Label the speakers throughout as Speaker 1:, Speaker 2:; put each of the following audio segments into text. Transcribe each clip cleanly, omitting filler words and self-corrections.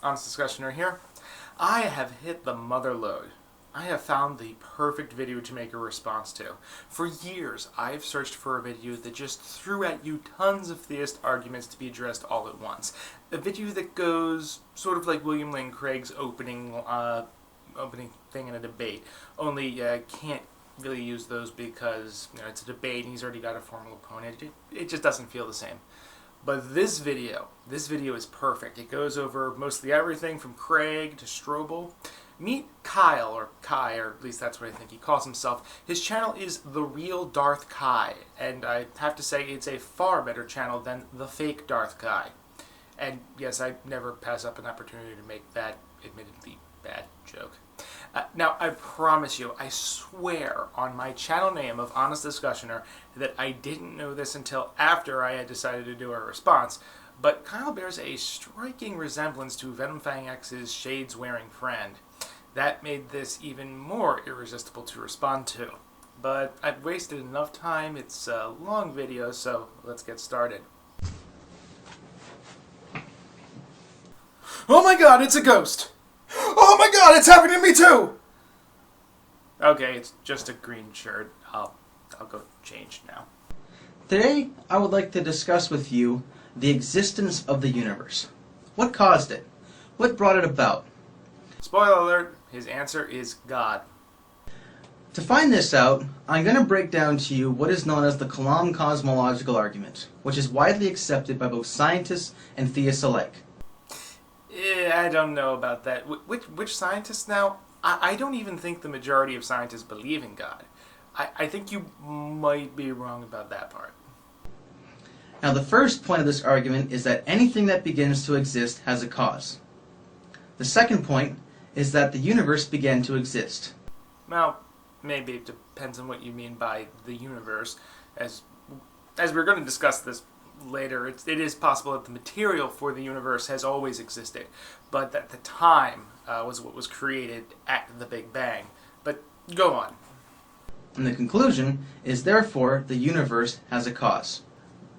Speaker 1: Honest Discussioner here. I have hit the mother lode. I have found the perfect video to make a response to. For years, I've searched for a video that just threw at you tons of theist arguments to be addressed all at once. A video that goes sort of like William Lane Craig's opening thing in a debate, only can't really use those because it's a debate and he's already got a formal opponent. It just doesn't feel the same. But this video is perfect. It goes over mostly everything from Craig to Strobel. Meet Kyle, or Kai, or at least that's what I think he calls himself. His channel is The Real Darth Kai, and I have to say it's a far better channel than The Fake Darth Kai. And yes, I never pass up an opportunity to make that admittedly bad joke. Now, I promise you, I swear on my channel name of Honest Discussioner that I didn't know this until after I had decided to do a response, but Kyle bears a striking resemblance to Venom Fang X's shades-wearing friend. That made this even more irresistible to respond to. But I've wasted enough time, it's a long video, so let's get started. Oh my god, it's a ghost! Oh my god, it's happening to me too! Okay, it's just a green shirt. I'll go change now.
Speaker 2: Today, I would like to discuss with you the existence of the universe. What caused it? What brought it about?
Speaker 1: Spoiler alert, his answer is God.
Speaker 2: To find this out, I'm going to break down to you what is known as the Kalam cosmological argument, which is widely accepted by both scientists and theists alike.
Speaker 1: I don't know about that. Which scientists now? I don't even think the majority of scientists believe in God. I think you might be wrong about that part.
Speaker 2: Now, the first point of this argument is that anything that begins to exist has a cause. The second point is that the universe began to exist.
Speaker 1: Well, maybe it depends on what you mean by the universe. As we're going to discuss this later, it is possible that the material for the universe has always existed, but that the time was what was created at the Big Bang. But go on.
Speaker 2: And the conclusion is, therefore, the universe has a cause.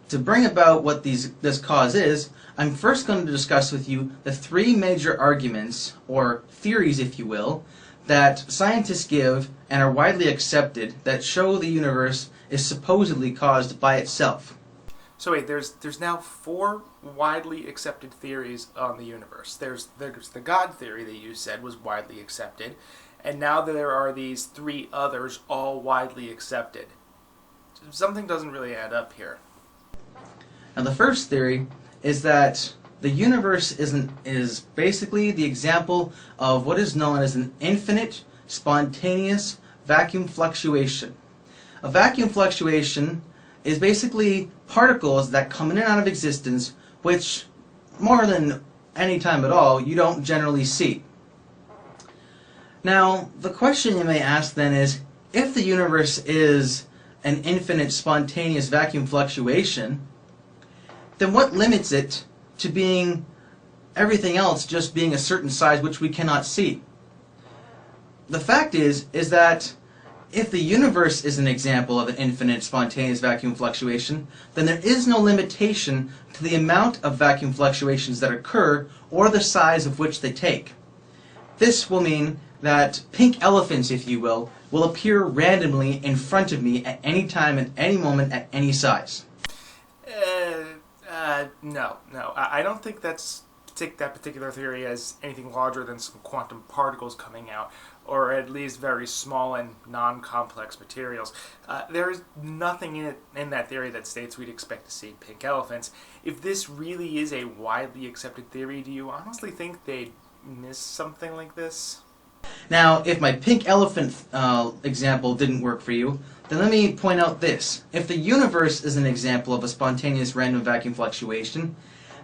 Speaker 2: To bring about what this cause is, I'm first going to discuss with you the three major arguments, or theories if you will, that scientists give and are widely accepted that show the universe is supposedly caused by itself.
Speaker 1: So wait, there's now four widely accepted theories on the universe. There's the God theory that you said was widely accepted, and now there are these three others all widely accepted. Something doesn't really add up here.
Speaker 2: Now, the first theory is that the universe is basically the example of what is known as an infinite, spontaneous vacuum fluctuation. A vacuum fluctuation is basically particles that come in and out of existence, which, more than any time at all, you don't generally see. Now, the question you may ask then is, if the universe is an infinite, spontaneous vacuum fluctuation, then what limits it to being everything else just being a certain size which we cannot see? The fact is that if the universe is an example of an infinite, spontaneous vacuum fluctuation, then there is no limitation to the amount of vacuum fluctuations that occur or the size of which they take. This will mean that pink elephants, if you will appear randomly in front of me at any time, at any moment, at any size.
Speaker 1: No. I don't think take that particular theory as anything larger than some quantum particles coming out, or at least very small and non-complex materials. There is nothing in that theory that states we'd expect to see pink elephants. If this really is a widely accepted theory, do you honestly think they'd miss something like this?
Speaker 2: Now, if my pink elephant example didn't work for you, then let me point out this. If the universe is an example of a spontaneous random vacuum fluctuation,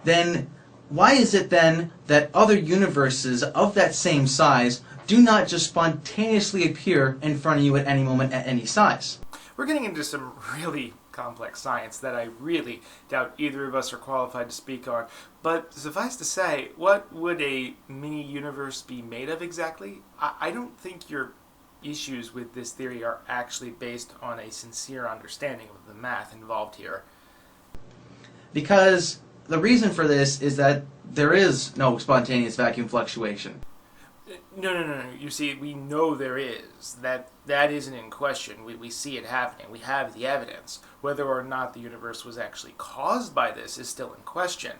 Speaker 2: then why is it then that other universes of that same size do not just spontaneously appear in front of you at any moment at any size?
Speaker 1: We're getting into some really complex science that I really doubt either of us are qualified to speak on. But suffice to say, what would a mini-universe be made of exactly? I don't think your issues with this theory are actually based on a sincere understanding of the math involved here.
Speaker 2: Because the reason for this is that there is no spontaneous vacuum fluctuation.
Speaker 1: No. You see, we know there is. That isn't in question. We see it happening. We have the evidence. Whether or not the universe was actually caused by this is still in question.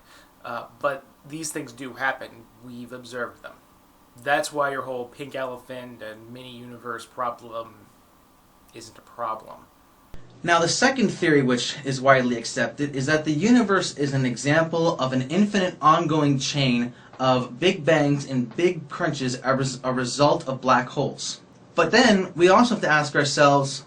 Speaker 1: But these things do happen. We've observed them. That's why your whole pink elephant and mini-universe problem isn't a problem.
Speaker 2: Now, the second theory, which is widely accepted, is that the universe is an example of an infinite ongoing chain of big bangs and big crunches as a result of black holes. But then, we also have to ask ourselves,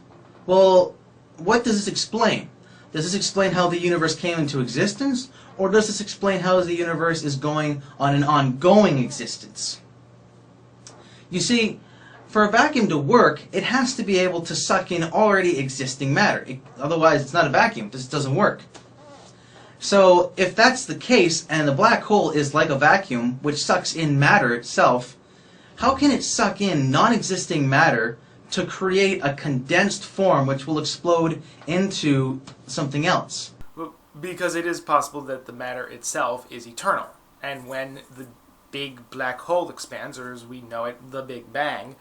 Speaker 2: well, what does this explain? Does this explain how the universe came into existence? Or does this explain how the universe is going on an ongoing existence? You see, for a vacuum to work, it has to be able to suck in already existing matter. Otherwise, it's not a vacuum. It just doesn't work. So, if that's the case, and the black hole is like a vacuum, which sucks in matter itself, how can it suck in non-existing matter to create a condensed form which will explode into something else?
Speaker 1: Well, because it is possible that the matter itself is eternal. And when the big black hole expands, or as we know it, the Big Bang,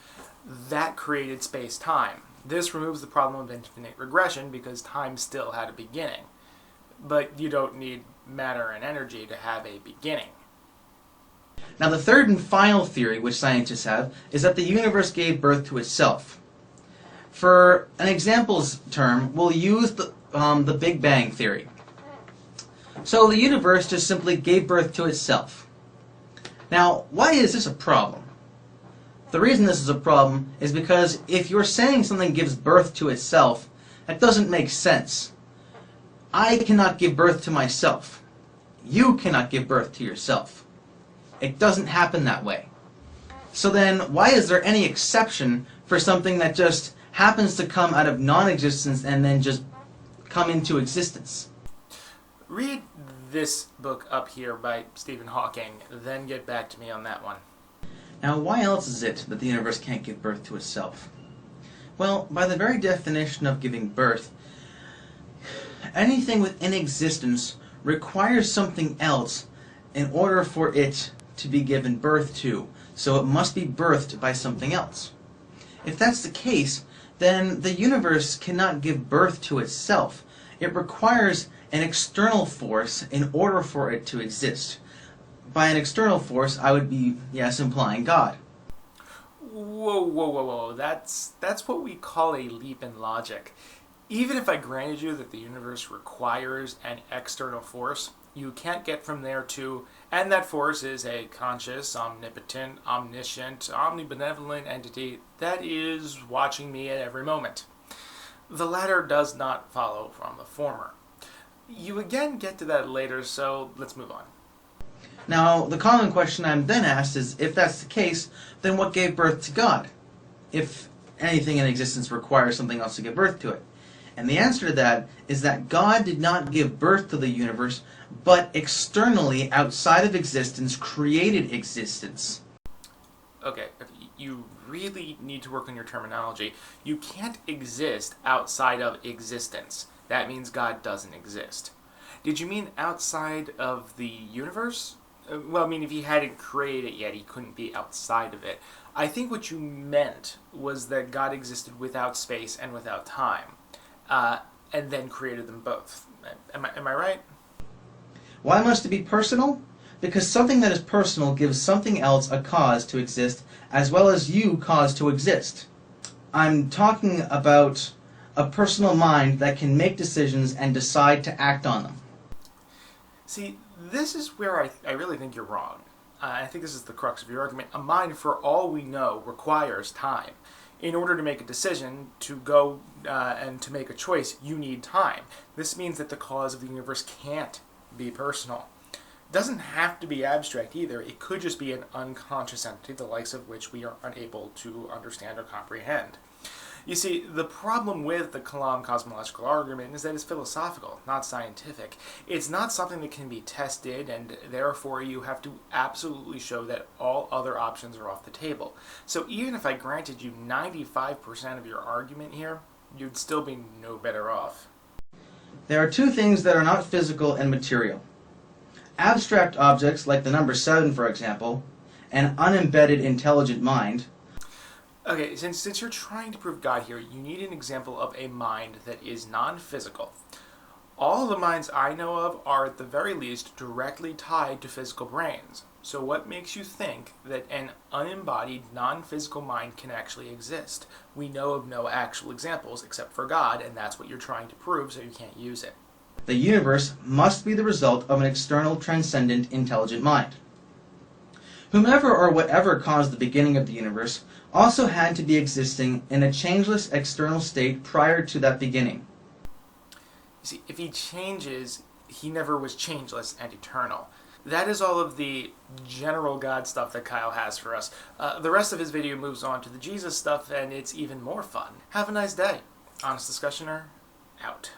Speaker 1: that created space-time. This removes the problem of infinite regression because time still had a beginning. But you don't need matter and energy to have a beginning.
Speaker 2: Now, the third and final theory which scientists have is that the universe gave birth to itself. For an example's term, we'll use the Big Bang theory. So the universe just simply gave birth to itself. Now, why is this a problem? The reason this is a problem is because if you're saying something gives birth to itself, that doesn't make sense. I cannot give birth to myself. You cannot give birth to yourself. It doesn't happen that way. So then, why is there any exception for something that just happens to come out of non-existence and then just come into existence?
Speaker 1: Read this book up here by Stephen Hawking, then get back to me on that one.
Speaker 2: Now, why else is it that the universe can't give birth to itself? Well, by the very definition of giving birth, anything within existence requires something else in order for it to be given birth to, so it must be birthed by something else. If that's the case, then the universe cannot give birth to itself. It requires an external force in order for it to exist. By an external force, I would be, yes, implying God.
Speaker 1: Whoa. That's what we call a leap in logic. Even if I granted you that the universe requires an external force, you can't get from there to, and that force is a conscious, omnipotent, omniscient, omnibenevolent entity that is watching me at every moment. The latter does not follow from the former. You again get to that later, so let's move on.
Speaker 2: Now, the common question I'm then asked is, if that's the case, then what gave birth to God? If anything in existence requires something else to give birth to it. And the answer to that is that God did not give birth to the universe, but externally, outside of existence, created existence.
Speaker 1: Okay, you really need to work on your terminology. You can't exist outside of existence. That means God doesn't exist. Did you mean outside of the universe? Well, I mean, if he hadn't created it yet, he couldn't be outside of it. I think what you meant was that God existed without space and without time, and then created them both. Am I right?
Speaker 2: Why must it be personal? Because something that is personal gives something else a cause to exist, as well as you cause to exist. I'm talking about a personal mind that can make decisions and decide to act on them.
Speaker 1: See, this is where I really think you're wrong. I think this is the crux of your argument. A mind, for all we know, requires time. In order to make a decision, to go and to make a choice, you need time. This means that the cause of the universe can't be personal. It doesn't have to be abstract either. It could just be an unconscious entity, the likes of which we are unable to understand or comprehend. You see, the problem with the Kalam cosmological argument is that it's philosophical, not scientific. It's not something that can be tested, and therefore you have to absolutely show that all other options are off the table. So even if I granted you 95% of your argument here, you'd still be no better off.
Speaker 2: There are two things that are not physical and material. abstract objects like the number 7, for example, an unembedded intelligent mind.
Speaker 1: Okay, since you're trying to prove God here, you need an example of a mind that is non-physical. All the minds I know of are at the very least directly tied to physical brains. So what makes you think that an unembodied, non-physical mind can actually exist? We know of no actual examples except for God, and that's what you're trying to prove, so you can't use it.
Speaker 2: The universe must be the result of an external, transcendent, intelligent mind. Whomever or whatever caused the beginning of the universe also had to be existing in a changeless external state prior to that beginning.
Speaker 1: You see, if he changes, he never was changeless and eternal. That is all of the general God stuff that Kyle has for us. The rest of his video moves on to the Jesus stuff, and it's even more fun. Have a nice day. Honest Discussioner, out.